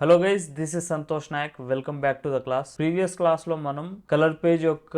Hello guys, this is Santosh Nayak. Welcome back to the class. Previous class లో మనం colour page యొక్క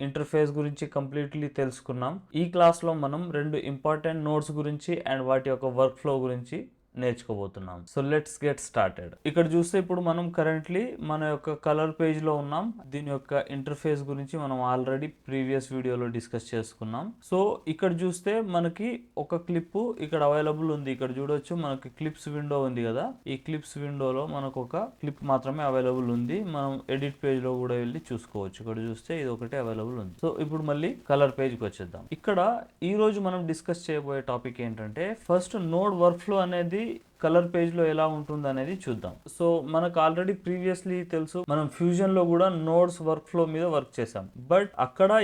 interface గురించి completely తెలుసుకున్నాం. ఈ క్లాస్ లో మనం రెండు ఇంపార్టెంట్ నోట్స్ గురించి అండ్ వాటి యొక్క వర్క్ ఫ్లో గురించి నేర్చుకోబోతున్నాం. So let's get started. ఇక్కడ చూస్తే ఇప్పుడు మనం కరెంట్లీ మన యొక్క కలర్ పేజ్ లో ఉన్నాం. దీని యొక్క ఇంటర్ఫేస్ గురించి మనం ఆల్రెడీ ప్రీవియస్ వీడియోలో డిస్కస్ చేసుకున్నాం. సో ఇక్కడ చూస్తే మనకి ఒక క్లిప్ ఇక్కడ అవైలబుల్ ఉంది. ఇక్కడ చూడొచ్చు మనకి క్లిప్స్ విండో ఉంది కదా. ఈ క్లిప్స్ విండోలో మనకు ఒక క్లిప్ మాత్రమే అవైలబుల్ ఉంది. మనం ఎడిట్ పేజ్ లో కూడా వెళ్ళి చూసుకోవచ్చు. ఇక్కడ చూస్తే ఇది ఒకటే అవైలబుల్ ఉంది. సో ఇప్పుడు మళ్ళీ కలర్ పేజ్ కి వచ్చేద్దాం. ఇక్కడ ఈ రోజు మనం డిస్కస్ చేయబోయే టాపిక్ ఏంటంటే, ఫస్ట్ నోడ్ వర్క్ ఫ్లో అనేది కలర్ పేజ్ లో ఎలా ఉంటుంది అనేది చూద్దాం. సో మనకు ఆల్రెడీ ప్రీవియస్లీ తెలుసు, మనం ఫ్యూజన్ లో కూడా నోడ్స్ వర్క్ ఫ్లో మీద వర్క్ చేసాం. బట్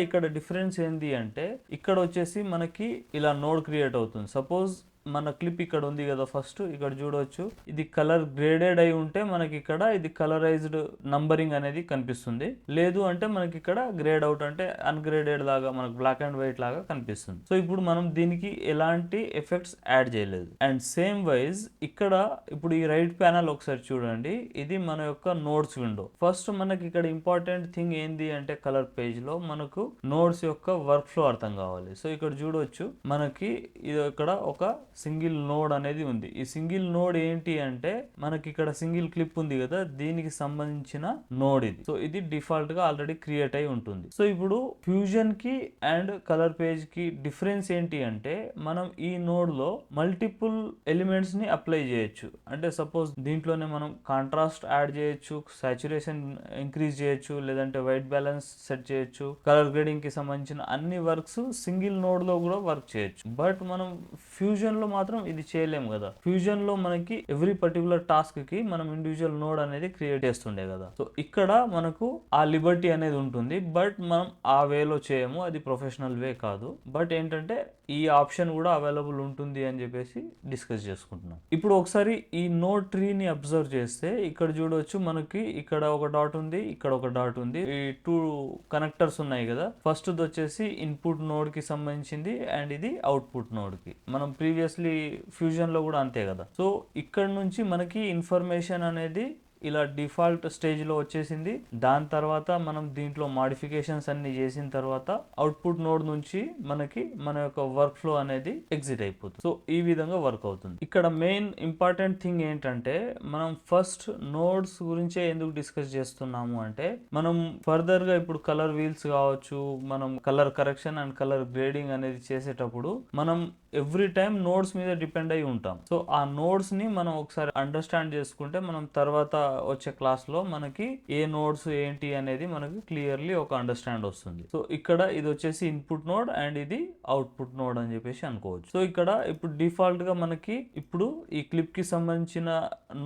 ఇక్కడ డిఫరెన్స్ ఏంటి అంటే, ఇక్కడ వచ్చేసి మనకి ఇలా నోడ్ క్రియేట్ అవుతుంది. సపోజ్ మన క్లిప్ ఇక్కడ ఉంది కదా, ఫస్ట్ ఇక్కడ చూడవచ్చు ఇది కలర్ గ్రేడెడ్ అయి ఉంటే మనకి ఇక్కడ ఇది కలరైజ్డ్ నంబరింగ్ అనేది కనిపిస్తుంది. లేదు అంటే మనకి ఇక్కడ గ్రేడ్ అవుట్ అంటే అన్గ్రేడెడ్ లాగా మనకు బ్లాక్ అండ్ వైట్ లాగా కనిపిస్తుంది. సో ఇప్పుడు మనం దీనికి ఎలాంటి ఎఫెక్ట్స్ యాడ్ చేయలేదు. అండ్ సేమ్ వైజ్ ఇక్కడ ఇప్పుడు ఈ రైట్ ప్యానల్ ఒకసారి చూడండి, ఇది మన యొక్క నోట్స్ విండో. ఫస్ట్ మనకి ఇక్కడ ఇంపార్టెంట్ థింగ్ ఏంది అంటే, కలర్ పేజ్ లో మనకు నోట్స్ యొక్క వర్క్ ఫ్లో అర్థం కావాలి. సో ఇక్కడ చూడొచ్చు మనకి ఇది ఇక్కడ ఒక సింగిల్ నోడ్ అనేది ఉంది. ఈ సింగిల్ నోడ్ ఏంటి అంటే, మనకి ఇక్కడ సింగిల్ క్లిప్ ఉంది కదా, దీనికి సంబంధించిన నోడ్ ఇది. సో ఇది డిఫాల్ట్ గా ఆల్రెడీ క్రియేట్ అయి ఉంటుంది. సో ఇప్పుడు ఫ్యూజన్ కి అండ్ కలర్ పేజ్ కి డిఫరెన్స్ ఏంటి అంటే, మనం ఈ నోడ్ లో మల్టిపుల్ ఎలిమెంట్స్ ని అప్లై చేయొచ్చు. అంటే సపోజ్ దీంట్లోనే మనం కాంట్రాస్ట్ యాడ్ చేయొచ్చు, సాచురేషన్ ఇంక్రీజ్ చేయొచ్చు, లేదంటే వైట్ బ్యాలెన్స్ సెట్ చేయొచ్చు. కలర్ గ్రేడింగ్ కి సంబంధించిన అన్ని వర్క్స్ సింగిల్ నోడ్ లో కూడా వర్క్ చేయొచ్చు. బట్ మనం ఫ్యూజన్ లో మాత్రం ఇది చేయలేము కదా. ఫ్యూజన్ లో మనకి ఎవ్రీ పర్టికులర్ టాస్క్ కి మనం ఇండివిజువల్ నోడ్ అనేది క్రియేట్ చేస్తుండే కదా. సో ఇక్కడ మనకు ఆ లిబర్టీ అనేది ఉంటుంది. బట్ మనం ఆ వేలో చేయము, అది ప్రొఫెషనల్ వే కాదు. బట్ ఏంటంటే ఈ ఆప్షన్ కూడా అవైలబుల్ ఉంటుంది అని చెప్పేసి డిస్కస్ చేసుకుంటున్నాం. ఇప్పుడు ఒకసారి ఈ నోడ్ ట్రీని అబ్జర్వ్ చేస్తే ఇక్కడ చూడవచ్చు మనకి ఇక్కడ ఒక డాట్ ఉంది, ఇక్కడ ఒక డాట్ ఉంది. ఈ టూ కనెక్టర్స్ ఉన్నాయి కదా. ఫస్ట్ వచ్చేసి ఇన్పుట్ నోడ్ కి సంబంధించింది అండ్ ఇది అవుట్పుట్ నోడ్ కి. మనం ప్రీవియస్లీ ఫ్యూజన్ లో కూడా అంతే కదా. సో ఇక్కడ నుంచి మనకి ఇన్ఫర్మేషన్ అనేది ఇలా డిఫాల్ట్ స్టేజ్ లో వచ్చేసింది. దాని తర్వాత మనం దీంట్లో మాడిఫికేషన్స్ అన్ని చేసిన తర్వాత అవుట్పుట్ నోడ్ నుంచి మనకి మన యొక్క వర్క్ ఫ్లో అనేది ఎగ్జిట్ అయిపోతుంది. సో ఈ విధంగా వర్క్ అవుతుంది. ఇక్కడ మెయిన్ ఇంపార్టెంట్ థింగ్ ఏంటంటే, మనం ఫస్ట్ నోడ్స్ గురించే ఎందుకు డిస్కస్ చేస్తున్నాము అంటే, మనం ఫర్దర్ గా ఇప్పుడు కలర్ వీల్స్ కావచ్చు, మనం colour correction and colour grading అనేది చేసేటప్పుడు మనం ఎవ్రీ టైం నోడ్స్ మీద డిపెండ్ అయి ఉంటాం. సో ఆ నోడ్స్ ని మనం ఒకసారి అండర్స్టాండ్ చేసుకుంటే మనం తర్వాత వచ్చే క్లాస్ లో మనకి ఏ నోడ్స్ ఏంటి అనేది మనకి క్లియర్లీ ఒక అండర్స్టాండ్ వస్తుంది. సో ఇక్కడ ఇది వచ్చేసి ఇన్పుట్ నోడ్ అండ్ ఇది అవుట్పుట్ నోడ్ అని చెప్పేసి అనుకోవచ్చు. సో ఇక్కడ ఇప్పుడు డిఫాల్ట్ గా మనకి ఇప్పుడు ఈ క్లిప్ కి సంబంధించిన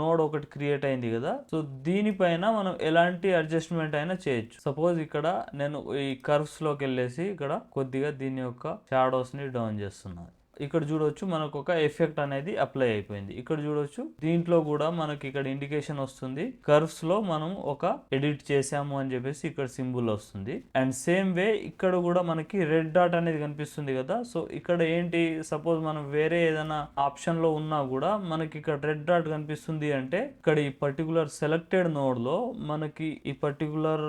నోడ్ ఒకటి క్రియేట్ అయింది కదా. సో దీనిపైన మనం ఎలాంటి అడ్జస్ట్మెంట్ అయినా చేయొచ్చు. సపోజ్ ఇక్కడ నేను ఈ కర్వ్స్ లోకి వెళ్ళేసి ఇక్కడ కొద్దిగా దీని యొక్క షాడోస్ ని డౌన్ చేస్తున్నాను. ఇక్కడ చూడొచ్చు మనకు ఒక ఎఫెక్ట్ అనేది అప్లై అయిపోయింది. ఇక్కడ చూడొచ్చు దీంట్లో కూడా మనకి ఇక్కడ ఇండికేషన్ వస్తుంది. కర్వ్స్ లో మనం ఒక ఎడిట్ చేసాము అని చెప్పేసి ఇక్కడ సింబల్ వస్తుంది. అండ్ సేమ్ వే ఇక్కడ కూడా మనకి రెడ్ డాట్ అనేది కనిపిస్తుంది కదా. సో ఇక్కడ ఏంటి, సపోజ్ మనం వేరే ఏదైనా ఆప్షన్ లో ఉన్నా కూడా మనకి ఇక్కడ రెడ్ డాట్ కనిపిస్తుంది అంటే, ఇక్కడ ఈ పర్టికులర్ సెలెక్టెడ్ నోడ్ లో మనకి ఈ పర్టికులర్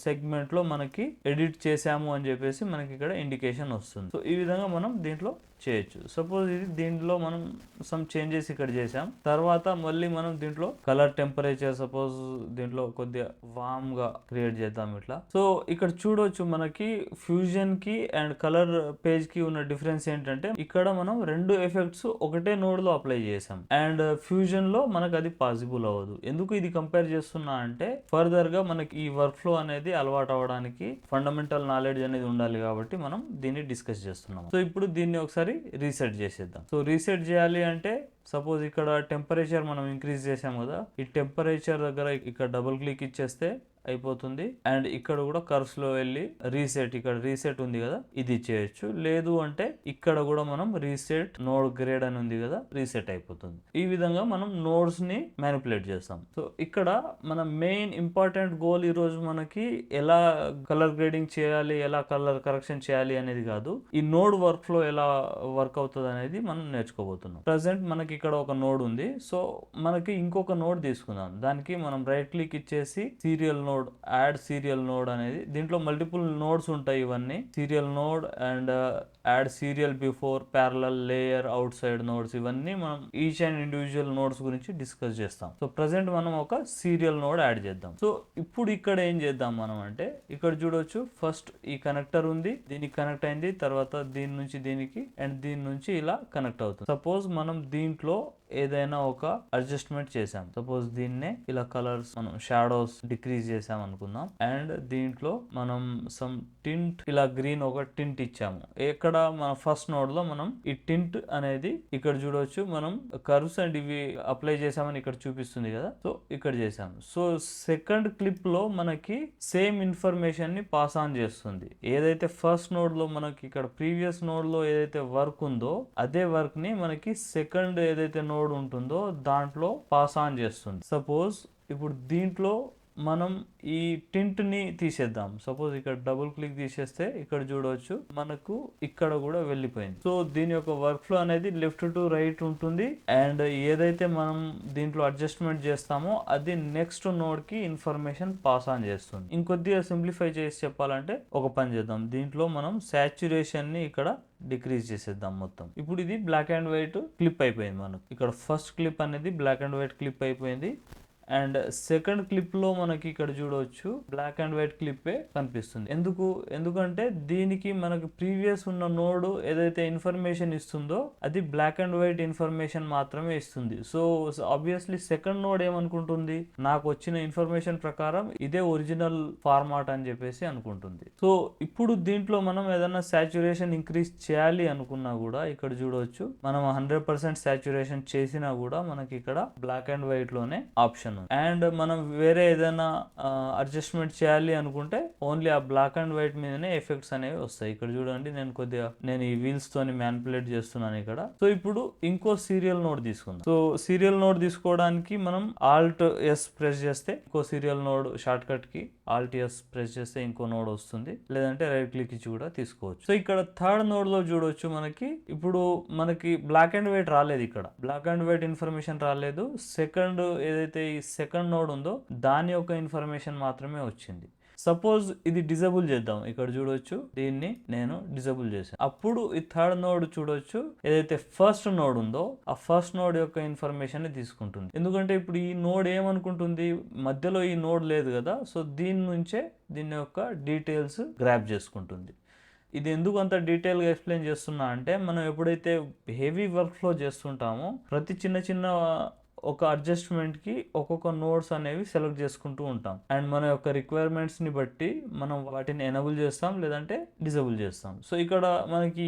సెగ్మెంట్ లో మనకి ఎడిట్ చేసాము అని చెప్పేసి మనకి ఇక్కడ ఇండికేషన్ వస్తుంది. సో ఈ విధంగా మనం దీంట్లో చేయొచ్చు. సపోజ్ ఇది దీంట్లో మనం సమ్ చేంజెస్ ఇక్కడ చేసాం. తర్వాత మళ్ళీ మనం దీంట్లో కలర్ టెంపరేచర్ సపోజ్ దీంట్లో కొద్దిగా వామ్ గా క్రియేట్ చేద్దాం ఇట్లా. సో ఇక్కడ చూడొచ్చు మనకి ఫ్యూజన్ కి అండ్ కలర్ పేజ్ కి ఉన్న డిఫరెన్స్ ఏంటంటే, ఇక్కడ మనం రెండు ఎఫెక్ట్స్ ఒకటే నోడ్ లో అప్లై చేసాం. అండ్ ఫ్యూజన్ లో మనకు అది పాసిబుల్ అవ్వదు. ఎందుకు ఇది కంపేర్ చేస్తున్నా అంటే, ఫర్దర్ గా మనకి ఈ వర్క్ ఫ్లో అనేది అలవాటు అవ్వడానికి ఫండమెంటల్ నాలెడ్జ్ అనేది ఉండాలి కాబట్టి మనం దీన్ని డిస్కస్ చేస్తున్నాం. సో ఇప్పుడు దీన్ని ఒకసారి రీసెట్ చేసేద్దాం. సో రీసెట్ చేయాలి అంటే, సపోజ్ ఇక్కడ టెంపరేచర్ మనం ఇంక్రీజ్ చేసాం కదా, ఈ టెంపరేచర్ దగ్గర ఇక్కడ డబుల్ క్లిక్ ఇచ్చేస్తే అయిపోతుంది. అండ్ ఇక్కడ కూడా కర్వ్స్ లో వెళ్ళి రీసెట్, ఇక్కడ రీసెట్ ఉంది కదా ఇది చేయొచ్చు. లేదు అంటే ఇక్కడ కూడా మనం రీసెట్ నోడ్ గ్రేడ్ అని ఉంది కదా రీసెట్ అయిపోతుంది. ఈ విధంగా మనం నోడ్స్ ని మ్యానిపులేట్ చేస్తాం. సో ఇక్కడ మన మెయిన్ ఇంపార్టెంట్ గోల్ ఈ రోజు మనకి ఎలా కలర్ గ్రేడింగ్ చేయాలి, ఎలా కలర్ కరెక్షన్ చేయాలి అనేది కాదు, ఈ నోడ్ వర్క్ ఫ్లో ఎలా వర్క్ అవుతుంది అనేది మనం నేర్చుకోబోతున్నాం. ప్రజెంట్ మనకి ఇక్కడ ఒక నోడ్ ఉంది. సో మనకి ఇంకొక నోడ్ తీసుకుందాం. దానికి మనం రైట్ క్లిక్ ఇచ్చేసి serial node, add serial node అనేది, దీంట్లో మల్టిపుల్ నోడ్స్ ఉంటాయి. ఇవన్నీ serial node and add serial before, parallel, layer, out side nodes, ఇవన్నీ మనం ఈచ్ అండ్ ఇండివిజువల్ నోడ్స్ గురించి డిస్కస్ చేస్తాం. సో ప్రజెంట్ మనం ఒక సీరియల్ నోడ్ యాడ్ చేద్దాం. సో ఇప్పుడు ఇక్కడ ఏం చేద్దాం మనం అంటే, ఇక్కడ చూడొచ్చు ఫస్ట్ ఈ కనెక్టర్ ఉంది, దీనికి కనెక్ట్ అయింది, తర్వాత దీని నుంచి దీనికి అండ్ దీని నుంచి ఇలా కనెక్ట్ అవుతుంది. సపోజ్ మనం దీంట్లో ఏదైనా ఒక అడ్జస్ట్మెంట్ చేసాం. సపోజ్ దీన్నే ఇలా కలర్స్ మనం షాడోస్ డిక్రీజ్ చేసాం అనుకుందాం. అండ్ దీంట్లో మనం సమ్ టింట్, ఇలా గ్రీన్ ఒక టింట్ ఇచ్చాము. ఇక్కడ మన ఫస్ట్ నోడ్ లో మనం ఈ టింట్ అనేది ఇక్కడ చూడవచ్చు, మనం కర్వ్స్ అండ్ ఇవి అప్లై చేసామని ఇక్కడ చూపిస్తుంది కదా. సో ఇక్కడ చేసాము. సో సెకండ్ క్లిప్ లో మనకి సేమ్ ఇన్ఫర్మేషన్ ని పాస్ ఆన్ చేస్తుంది. ఏదైతే ఫస్ట్ నోడ్ లో మనకి ఇక్కడ ప్రీవియస్ నోడ్ లో ఏదైతే వర్క్ ఉందో అదే వర్క్ ని మనకి సెకండ్ ఏదైతే నోడ్ ఉంటుందో దాంట్లో పాస్ ఆన్ చేస్తుంది. సపోజ్ ఇప్పుడు దీంట్లో మనం ఈ టింట్ ని తీసేద్దాం. సపోజ్ ఇక్కడ డబుల్ క్లిక్ తీసేస్తే ఇక్కడ చూడవచ్చు మనకు ఇక్కడ కూడా వెళ్ళిపోయింది. సో దీని యొక్క వర్క్ ఫ్లో అనేది లెఫ్ట్ టు రైట్ ఉంటుంది. అండ్ ఏదైతే మనం దీంట్లో అడ్జస్ట్మెంట్ చేస్తామో అది నెక్స్ట్ నోడ్ కి ఇన్ఫర్మేషన్ పాస్ ఆన్ చేస్తుంది. ఇంకొద్దిగా సింప్లిఫై చేసి చెప్పాలంటే ఒక పని చేద్దాం. దీంట్లో మనం సాచురేషన్ ని ఇక్కడ డిక్రీజ్ చేసేద్దాం మొత్తం. ఇప్పుడు ఇది బ్లాక్ అండ్ వైట్ క్లిప్ అయిపోయింది. మనకు ఇక్కడ ఫస్ట్ క్లిప్ అనేది బ్లాక్ అండ్ వైట్ క్లిప్ అయిపోయింది. అండ్ సెకండ్ క్లిప్ లో మనకి ఇక్కడ చూడవచ్చు బ్లాక్ అండ్ వైట్ క్లిప్పే కనిపిస్తుంది. ఎందుకంటే దీనికి మనకి ప్రీవియస్ ఉన్న నోడ్ ఏదైతే ఇన్ఫర్మేషన్ ఇస్తుందో అది బ్లాక్ అండ్ వైట్ ఇన్ఫర్మేషన్ మాత్రమే ఇస్తుంది. సో ఆబ్వియస్లీ సెకండ్ నోడ్ ఏమనుకుంటుంది, నాకు వచ్చిన ఇన్ఫర్మేషన్ ప్రకారం ఇదే ఒరిజినల్ ఫార్మాట్ అని చెప్పేసి అనుకుంటుంది. సో ఇప్పుడు దీంట్లో మనం ఏదైనా సాచురేషన్ ఇంక్రీజ్ చేయాలి అనుకున్నా కూడా ఇక్కడ చూడవచ్చు మనం 100% సాచురేషన్ చేసినా కూడా మనకి ఇక్కడ బ్లాక్ అండ్ వైట్ లోనే ఆప్షన్. అండ్ మనం వేరే ఏదైనా అడ్జస్ట్మెంట్ చేయాలి అనుకుంటే ఓన్లీ ఆ బ్లాక్ అండ్ వైట్ మీదనే ఎఫెక్ట్స్ అనేవి వస్తాయి. ఇక్కడ చూడండి నేను ఈ వీల్స్ తోని మ్యానిపులేట్ చేస్తున్నాను ఇక్కడ. సో ఇప్పుడు ఇంకో సీరియల్ నోడ్ తీసుకుందాం. సో సీరియల్ నోడ్ తీసుకోవడానికి మనం ఆల్ట్ ఎస్ ప్రెస్ చేస్తే ఇంకో సీరియల్ నోడ్ షార్ట్ కట్ కి ఆల్ట్ ఎస్ ప్రెస్ చేస్తే ఇంకో నోడ్ వస్తుంది. లేదంటే రైట్ క్లిక్ ఇచ్చి కూడా తీసుకోవచ్చు. సో ఇక్కడ థర్డ్ నోడ్ లో చూడవచ్చు మనకి బ్లాక్ అండ్ వైట్ రాలేదు. ఇక్కడ బ్లాక్ అండ్ వైట్ ఇన్ఫర్మేషన్ రాలేదు. సెకండ్ ఏదైతే ఈ సెకండ్ నోడ్ ఉందో దాని యొక్క ఇన్ఫర్మేషన్ మాత్రమే వచ్చింది. సపోజ్ ఇది డిజేబుల్ చేద్దాం. ఇక్కడ చూడొచ్చు దీన్ని నేను డిజేబుల్ చేశాను. అప్పుడు ఈ థర్డ్ నోడ్ చూడొచ్చు ఏదైతే ఫస్ట్ నోడ్ ఉందో ఆ ఫస్ట్ నోడ్ యొక్క ఇన్ఫర్మేషన్ తీసుకుంటుంది. ఎందుకంటే ఇప్పుడు ఈ నోడ్ ఏమనుకుంటుంది, మధ్యలో ఈ నోడ్ లేదు కదా. సో దీని నుంచే దీని యొక్క డీటెయిల్స్ గ్రాప్ చేసుకుంటుంది. ఇది ఎందుకు అంత డీటెయిల్గా ఎక్స్ప్లెయిన్ చేస్తున్నా అంటే, మనం ఎప్పుడైతే హెవీ వర్క్ ఫ్లో చేస్తుంటామో ప్రతి చిన్న ఒక అడ్జస్ట్మెంట్కి ఒక్కొక్క నోడ్స్ అనేవి సెలెక్ట్ చేసుకుంటూ ఉంటాం. అండ్ మన యొక్క రిక్వైర్మెంట్స్ని బట్టి మనం వాటిని ఎనేబుల్ చేస్తాం లేదంటే డిజేబుల్ చేస్తాం. సో ఇక్కడ మనకి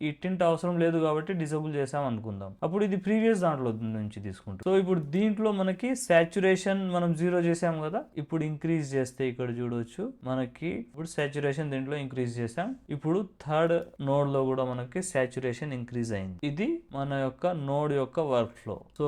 ఈ టింట్ అవసరం లేదు కాబట్టి డిజేబుల్ చేసాం అనుకుందాం. అప్పుడు ఇది ప్రీవియస్ దాంట్లో నుంచి తీసుకుంటాం. సో ఇప్పుడు దీంట్లో మనకి సాచురేషన్ మనం 0 చేసాం కదా. ఇప్పుడు ఇంక్రీజ్ చేస్తే ఇక్కడ చూడవచ్చు మనకి ఇప్పుడు సాచురేషన్ దీంట్లో ఇంక్రీజ్ చేసాం. ఇప్పుడు థర్డ్ నోడ్ లో కూడా మనకి సాచురేషన్ ఇంక్రీజ్ అయింది. ఇది మన యొక్క నోడ్ యొక్క వర్క్ ఫ్లో. సో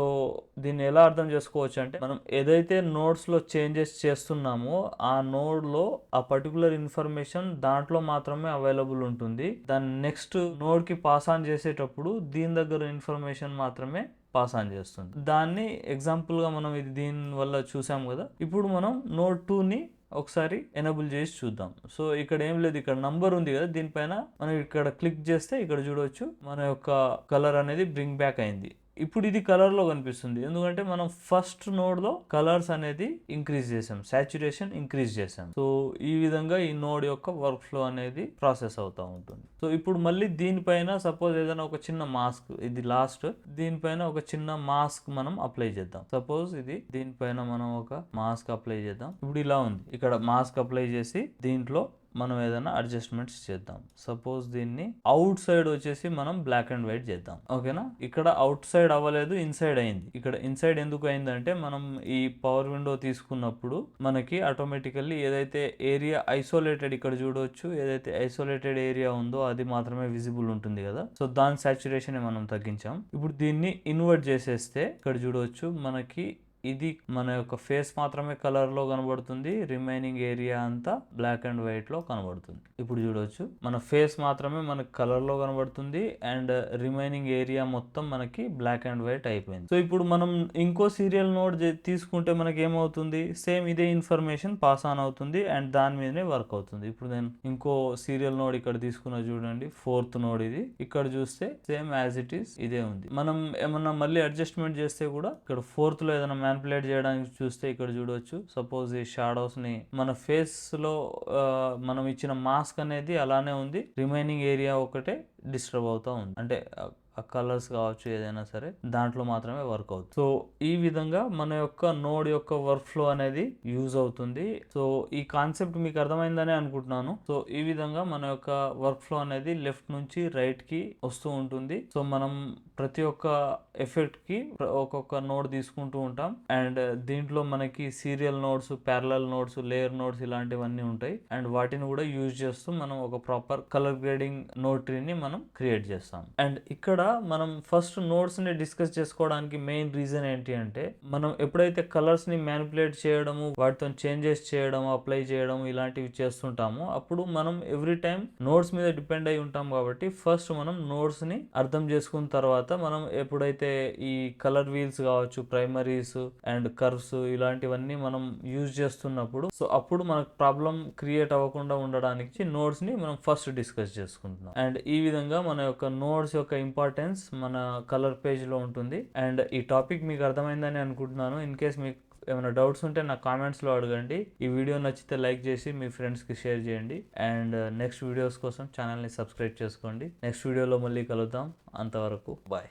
దీన్ని ఎలా అర్థం చేసుకోవచ్చు అంటే, మనం ఏదైతే నోడ్స్ లో చేంజెస్ చేస్తున్నామో ఆ నోడ్ లో ఆ పర్టికులర్ ఇన్ఫర్మేషన్ దాంట్లో మాత్రమే అవైలబుల్ ఉంటుంది. దాని నెక్స్ట్ నోడ్ కి పాస్ ఆన్ చేసేటప్పుడు దీని దగ్గర ఇన్ఫర్మేషన్ మాత్రమే పాస్ ఆన్ చేస్తుంది. దాన్ని ఎగ్జాంపుల్ గా మనం ఇది దీని వల్ల చూసాం కదా. ఇప్పుడు మనం నోడ్ 2 ని ఒకసారి ఎనేబుల్ చేసి చూద్దాం. సో ఇక్కడ ఏం లేదు, ఇక్కడ నంబర్ ఉంది కదా, దీనిపైన మనం ఇక్కడ క్లిక్ చేస్తే ఇక్కడ చూడవచ్చు మన యొక్క కలర్ అనేది బ్రింగ్ బ్యాక్ అయింది. ఇప్పుడు ఇది కలర్ లో కనిపిస్తుంది ఎందుకంటే మనం ఫస్ట్ నోడ్ లో కలర్స్ అనేది ఇంక్రీజ్ చేసాం, సాచురేషన్ ఇంక్రీజ్ చేసాం. సో ఈ విధంగా ఈ నోడ్ యొక్క వర్క్ ఫ్లో అనేది ప్రాసెస్ అవుతూ ఉంటుంది. సో ఇప్పుడు మళ్ళీ దీనిపైన సపోజ్ ఏదైనా ఒక చిన్న మాస్క్, ఇది లాస్ట్, దీనిపైన ఒక చిన్న మాస్క్ మనం అప్లై చేద్దాం. సపోజ్ దీనిపైన మనం ఒక మాస్క్ అప్లై చేద్దాం. ఇప్పుడు ఇలా ఉంది, ఇక్కడ మాస్క్ అప్లై చేసి దీంట్లో మనం ఏదైనా అడ్జస్ట్మెంట్స్ చేద్దాం. సపోజ్ దీన్ని అవుట్ సైడ్ వచ్చేసి మనం బ్లాక్ అండ్ వైట్ చేద్దాం. ఓకేనా, ఇక్కడ అవుట్ సైడ్ అవ్వలేదు, ఇన్సైడ్ అయింది. ఇక్కడ ఇన్సైడ్ ఎందుకు అయిందంటే మనం ఈ పవర్ విండో తీసుకున్నప్పుడు మనకి ఆటోమేటికల్లీ ఏదైతే ఏరియా ఐసోలేటెడ్ ఇక్కడ చూడవచ్చు, ఏదైతే ఐసోలేటెడ్ ఏరియా ఉందో అది మాత్రమే విజిబుల్ ఉంటుంది కదా. సో దాని సాచురేషన్ మనం తగ్గించాం. ఇప్పుడు దీన్ని ఇన్వర్ట్ చేసేస్తే ఇక్కడ చూడవచ్చు మనకి ఇది మన యొక్క ఫేస్ మాత్రమే కలర్ లో కనబడుతుంది, రిమైనింగ్ ఏరియా అంతా బ్లాక్ అండ్ వైట్ లో కనబడుతుంది. ఇప్పుడు చూడవచ్చు మన ఫేస్ మాత్రమే మనకి కలర్ లో కనబడుతుంది అండ్ రిమైనింగ్ ఏరియా మొత్తం మనకి బ్లాక్ అండ్ వైట్ అయిపోయింది. సో ఇప్పుడు మనం ఇంకో సీరియల్ నోడ్ తీసుకుంటే మనకి ఏమవుతుంది, సేమ్ ఇదే ఇన్ఫర్మేషన్ పాస్ ఆన్ అవుతుంది అండ్ దాని మీదనే వర్క్ అవుతుంది. ఇప్పుడు నేను ఇంకో సీరియల్ నోడ్ ఇక్కడ తీసుకున్నా చూడండి, 4th నోడ్ ఇది. ఇక్కడ చూస్తే సేమ్ యాజ్ ఇట్ ఈస్ ఇదే ఉంది. మనం ఏమన్నా మళ్ళీ అడ్జస్ట్మెంట్ చేస్తే కూడా ఇక్కడ 4th లో ఏదైనా మ్యానిపులేట్ చేయడానికి చూస్తే ఇక్కడ చూడవచ్చు, సపోజ్ ఈ షాడోస్ ని మన ఫేస్ లో మనం ఇచ్చిన మాస్క్ అనేది అలానే ఉంది, రిమైనింగ్ ఏరియా ఒకటే డిస్టర్బ్ అవుతా ఉంది. అంటే కలర్స్ కావచ్చు ఏదైనా సరే దాంట్లో మాత్రమే వర్క్ అవుతుంది. సో ఈ విధంగా మన యొక్క నోడ్ యొక్క వర్క్ ఫ్లో అనేది యూజ్ అవుతుంది. సో ఈ కాన్సెప్ట్ మీకు అర్థమైందనే అనుకుంటున్నాను. సో ఈ విధంగా మన యొక్క వర్క్ ఫ్లో అనేది లెఫ్ట్ నుంచి రైట్ కి వస్తూ ఉంటుంది. సో మనం ప్రతి ఒక్క ఎఫెక్ట్ కి ఒక్కొక్క నోడ్ తీసుకుంటూ ఉంటాం అండ్ దీంట్లో మనకి serial nodes, parallel nodes, layer nodes ఇలాంటివన్నీ ఉంటాయి అండ్ వాటిని కూడా యూజ్ చేస్తూ మనం ఒక ప్రాపర్ కలర్ గ్రేడింగ్ నోడ్ ట్రీని మనం క్రియేట్ చేస్తాం. అండ్ ఇక్కడ మనం ఫస్ట్ నోడ్స్ ని డిస్కస్ చేసుకోవడానికి మెయిన్ రీజన్ ఏంటి అంటే మనం ఎప్పుడైతే కలర్స్ ని మ్యానిపులేట్ చేయడము, వాటితో చేంజెస్ చేయడం, అప్లై చేయడం ఇలాంటివి చేస్తుంటామో అప్పుడు మనం ఎవ్రీ టైం నోడ్స్ మీద డిపెండ్ అయి ఉంటాం. కాబట్టి ఫస్ట్ మనం నోడ్స్ ని అర్థం చేసుకున్న తర్వాత మనం ఎప్పుడైతే ఈ కలర్ వీల్స్ కావచ్చు, ప్రైమరీస్ అండ్ కర్వ్స్ ఇలాంటివన్నీ మనం యూజ్ చేస్తున్నప్పుడు సో అప్పుడు మనకు ప్రాబ్లం క్రియేట్ అవ్వకుండా ఉండడానికి నోడ్స్ ని మనం ఫస్ట్ డిస్కస్ చేసుకుంటున్నాం. అండ్ ఈ విధంగా మన యొక్క నోడ్స్ యొక్క ఇంపార్టెన్స్ మన కలర్ పేజ్ లో ఉంటుంది. అండ్ ఈ టాపిక్ మీకు అర్థమైందని అనుకుంటున్నాను. ఇన్ కేస్ మీకు ఏమైనా డౌట్స్ ఉంటే నా కామెంట్స్ లో అడగండి. ఈ వీడియో నచ్చితే లైక్ చేసి మీ ఫ్రెండ్స్ కి షేర్ చేయండి అండ్ నెక్స్ట్ వీడియోస్ కోసం ఛానల్ ని సబ్స్క్రైబ్ చేసుకోండి. నెక్స్ట్ వీడియోలో మళ్ళీ కలుద్దాం. అంతవరకు బాయ్.